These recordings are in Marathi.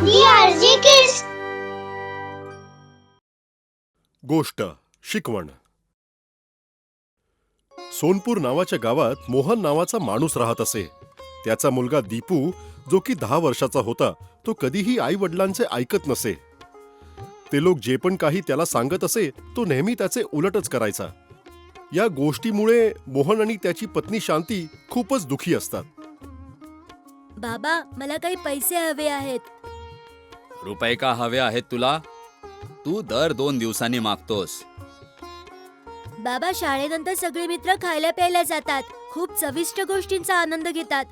DRG Kids. गोष्ट शिकवण. सोनपूर नावाच्या गावात मोहन नावाचा माणूस राहत असे. त्याचा मुलगा दीपू, जो की 10 वर्षाचा होता, तो कधीही आई वडिलांचे ऐकत नसे. ते लोक जे पण काही त्याला सांगत असे, तो नेहमी त्याचे उलटच करायचा. या गोष्टीमुळे मोहन आणि त्याची पत्नी शांती खूपच दुखी असतात. बाबा, मला काही पैसे हवे आहेत. रुपये का हवे आहेत तुला? तू दर 2 दिवसांनी मागतोस. बाबा, शाळेनंतर सगळे मित्र खायला प्यायला जातात. खूप चविष्ट गोष्टींचा आनंद घेतात.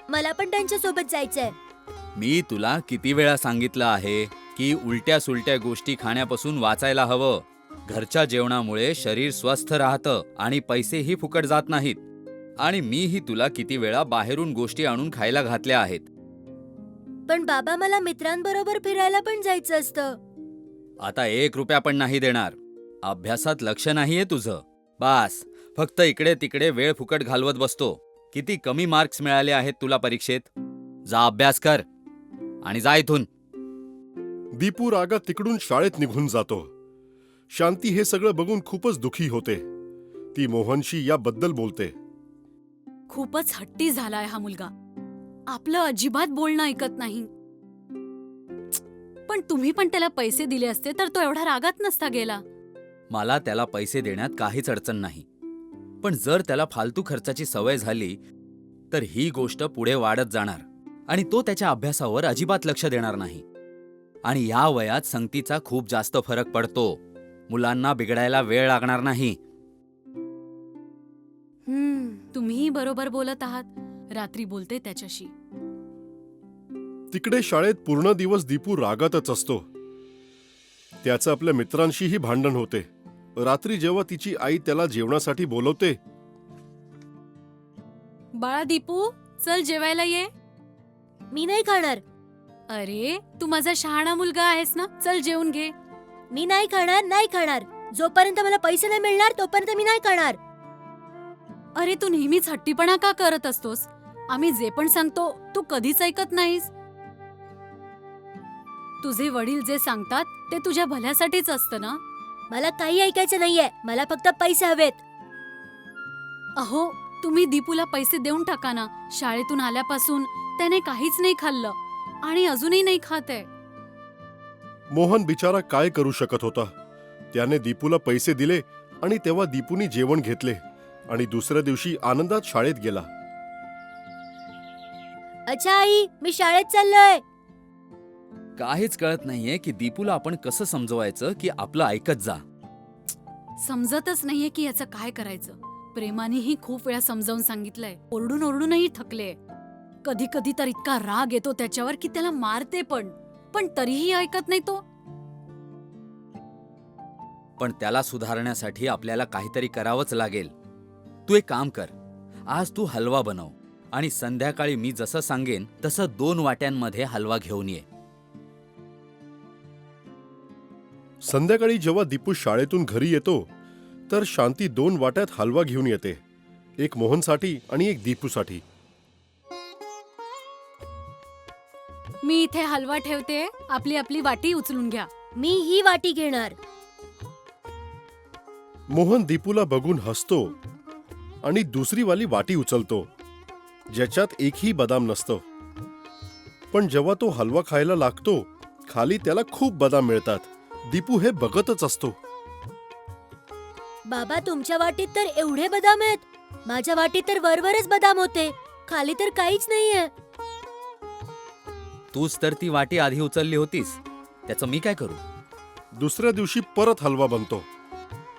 मला पण त्यांच्या सोबत जायचंय. मी तुला किती वेळा सांगितलं आहे की उलट्या सुलट्या गोष्टी खाण्यापासून वाचायला हवं. घरच्या जेवणामुळे शरीर स्वस्थ राहतं आणि पैसेही फुकट जात नाहीत. आणि मीही तुला किती वेळा बाहेरून गोष्टी आणून खायला घातल्या आहेत. पण बाबा, मला मित्रांबरोबर फिरायला पण जायचं असतं. आता 1 रुपया पण नाही देणार. अभ्यासात लक्ष नाहीये तुझं. बास, फक्त इकडे तिकडे वेळ फुकट घालवत बसतो. किती कमी मार्क्स मिळाले आहेत तुला परीक्षेत. जा अभ्यास कर आणि जा इथून. दीपू रागात तिकडून शाळेत निघून जातो. शांती हे सगळं बघून खूपच दुखी होते. ती मोहनशी याबद्दल बोलते. खूपच हट्टी झालाय हा मुलगा. आपलं अजिबात बोलणं ऐकत नाही. पण तुम्ही पण त्याला पैसे दिले असते तर तो एवढा रागात नसता गेला. मला त्याला पैसे देण्यात काहीच अडचण नाही. पण जर त्याला फालतू खर्चाची सवय झाली तर ही गोष्ट पुढे वाढत जाणार आणि तो त्याच्या अभ्यासावर अजिबात लक्ष देणार नाही. आणि या वयात संगतीचा खूप जास्त फरक पडतो. मुलांना बिघडायला वेळ लागणार नाही. तुम्हीही बरोबर बोलत आहात. रात्री बोलते त्याच्याशी. तिकडे शाळेत पूर्ण दिवस दीपू रागातच असतो. त्याचं आपल्या मित्रांशीही भांडण होते. रात्री जेव्हा तिची आई त्याला जेवणासाठी बोलवते. बाळा दीपू, चल जेवायला ये. मी नाही खाणार. अरे, तू माझा शहाणा मुलगा आहेस ना. चल जेवून घे. मी नाही खाणार. जोपर्यंत मला पैसे नाही मिळणार तोपर्यंत मी नाही खाणार. अरे, तू नेहमीच हट्टीपणा का करत असतोस? आम्ही जे पण सांगतो तू कधीच ऐकत नाहीस. तुझे वडील जे सांगतात ते तुझ्या भल्यासाठीच असतं ना. मला काही ऐकायचं नाहीये. मला फक्त पैसे हवेत. अहो, तुम्ही दीपूला पैसे देऊन टाका ना. शाळेतून आल्यापासून त्याने काहीच नाही खाल्लं आणि अजूनही नाही खात आहे. मोहन बिचारा काय करू शकत होता. त्याने दीपूला पैसे दिले आणि तेव्हा दीपूनी जेवण घेतले आणि दुसऱ्या दिवशी आनंदात शाळेत गेला. अच्छा आई, मी शाळेत चाललोय. काहीच कळत नाहीये की दीपूला आपण कसं समजवायचं की आपलं ऐकत जा. समजतच नाहीये की याचं काय करायचं. प्रेमानेही खूप वेळा समजावून सांगितलंय. ओरडूनही थकले. कधी कधी तर इतका राग येतो त्याच्यावर की त्याला मारते पण तरीही ऐकत नाही तो. पण त्याला सुधारण्यासाठी आपल्याला काहीतरी करावंच लागेल. तू एक काम कर. आज तू हलवा बनव आणि संध्याकाळी मी जसं सांगेन तसं 2 वाट्यांमध्ये हलवा घेऊन ये. संध्याकाळी जेव्हा दीपू शाळेतून घरी येतो तर शांती 2 वाट्यात हलवा घेऊन येते. एक मोहनसाठी आणि एक दीपूसाठी. मी इथे हलवा ठेवते. आपली आपली वाटी उचलून घ्या. मी ही वाटी घेणार. मोहन दीपूला बघून हसतो आणि दुसरी वाली वाटी उचलतो, ज्याच्यात एकही बदाम नसतो. पण जेव्हा तो हलवा खायला लागतो, खाली त्याला खूप बदाम मिळतात. दीपू हे बघतच असतो. बाबा, तुमच्या वाटीत तर एवढे बदाम आहेत. माझ्या वाटीत तर वरवरच बदाम होते. खाली तर काहीच नाहीये. तूच तर ती वाटी आधी उचलली होतीस. त्याचं मी काय करू? दुसऱ्या दिवशी परत हलवा बनतो.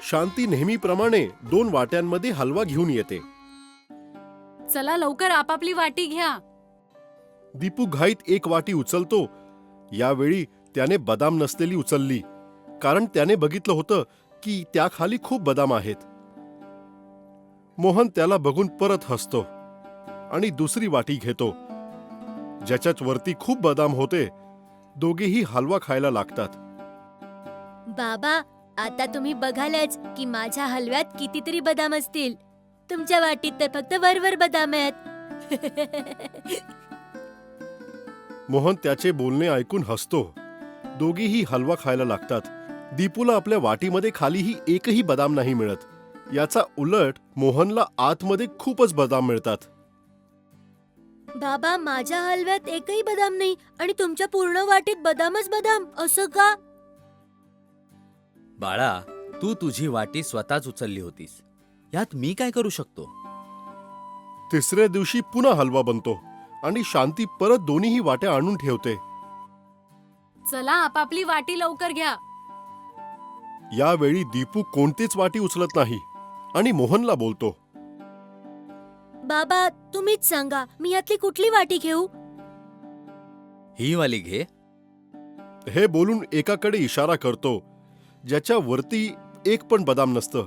शांती नेहमीप्रमाणे 2 वाट्यांमध्ये हलवा घेऊन येते. चला लवकर आपापली वाटी घ्या. दीपू घाईत एक वाटी उचलतो. यावेळी त्याने बदाम नसलेली उचलली, कारण त्याने बघितलं होतं की त्याखाली खूप बदाम आहेत. मोहन त्याला बघून परत हसतो आणि दुसरी वाटी घेतो, ज्याच्याच वरती खूप बदाम होते. दोघेही हलवा खायला लागतात. बाबा, आता तुम्ही बघालच की माझ्या हलव्यात कितीतरी बदाम असतील. तुमच्या वाटीत तर फक्त वरवर बदाम आहेत. मोहन त्याचे बोलणे ऐकून हसतो. दोघीही हलवा खायला लागतात. दीपूला आपल्या वाटीमध्ये खालीही एकही बदाम नाही मिळत. याचा उलट मोहनला आतमध्ये खूपच बदाम मिळतात. बाबा, माझ्या हलव्यात एकही बदाम नाही आणि तुमच्या पूर्ण वाटीत बदामच बदाम, असं का? बाळा, तू तुझी वाटी स्वतःच उचलली होतीस. यात मी काय करू शकतो? तिसऱ्या दिवशी पुन्हा हलवा बनतो आणि शांती परत दोन्हीही वाट्या आणून ठेवते. चला आपापली वाटी लवकर घ्या. यावेळी दीपू कोणतीच वाटी उचलत नाही आणि मोहनला बोलतो, बाबा, तुम्हीच सांगा, मी यातली कुठली वाटी घेऊ? ही वाली घे. हे बोलून एकाकडे इशारा करतो ज्याच्या वरती एक पण बदाम नसतं.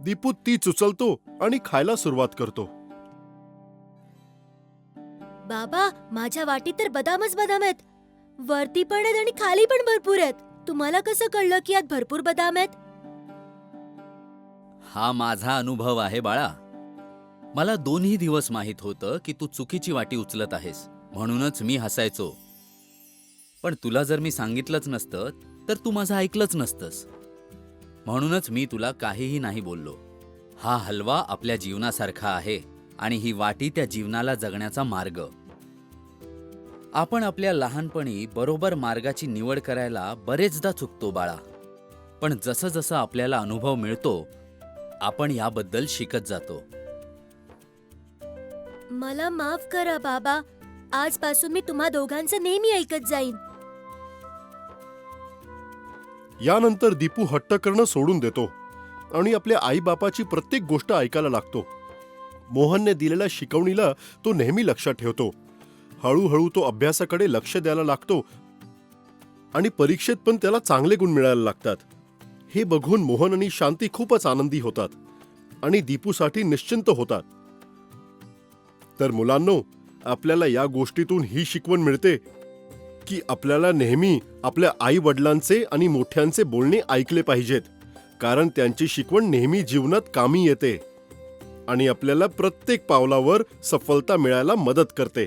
दीपू तीच उचलतो आणि खायला सुरुवात करतो. बाबा, माझ्या वाटीत तर बदामच बदाम आहेत. वरती पण आहेत आणि खाली पण भरपूर आहेत. तुम्हाला कसं कळलं की यात भरपूर बदाम आहेत? हा माझा अनुभव आहे बाळा. मला 2ही दिवस माहीत होतं की तू चुकीची वाटी उचलत आहेस, म्हणूनच मी हसायचो. पण तुला जर मी सांगितलंच नसतं तर तू माझं ऐकलंच नसतंस. म्हणूनच मी तुला काहीही नाही बोललो. हा हलवा आपल्या जीवनासारखा आहे आणि ही वाटी त्या जीवनाला जगण्याचा मार्ग. आपण आपल्या लहानपणी बरोबर मार्गाची निवड करायला बरेचदा चुकतो बाळा. पण जसं जसं आपल्याला अनुभव मिळतो आपण याबद्दल शिकत जातो. मला माफ करा बाबा. आजपासून मी तुम्हा दोघांचं नेहमी ऐकत जाईन. यानंतर दीपू हट्ट करणं सोडून देतो आणि आपल्या आईबापाची प्रत्येक गोष्ट ऐकायला लागतो. मोहनने दिलेल्या शिकवणीला तो नेहमी लक्षात ठेवतो. हळूहळू तो अभ्यासाकडे लक्ष द्यायला लागतो आणि परीक्षेत पण त्याला चांगले गुण मिळायला लागतात. हे बघून मोहन आणि शांती खूपच आनंदी होतात आणि दीपूसाठी निश्चिंत होतात. तर मुलांनो, आपल्याला या गोष्टीतून ही शिकवण मिळते की आपल्याला नेहमी आपल्या आई वडिलांचे आणि मोठ्यांचे बोलणे ऐकले पाहिजेत, कारण त्यांची शिकवण नेहमी जीवनात कामी येते आणि आपल्याला प्रत्येक पावलावर सफलता मिळायला मदत करते.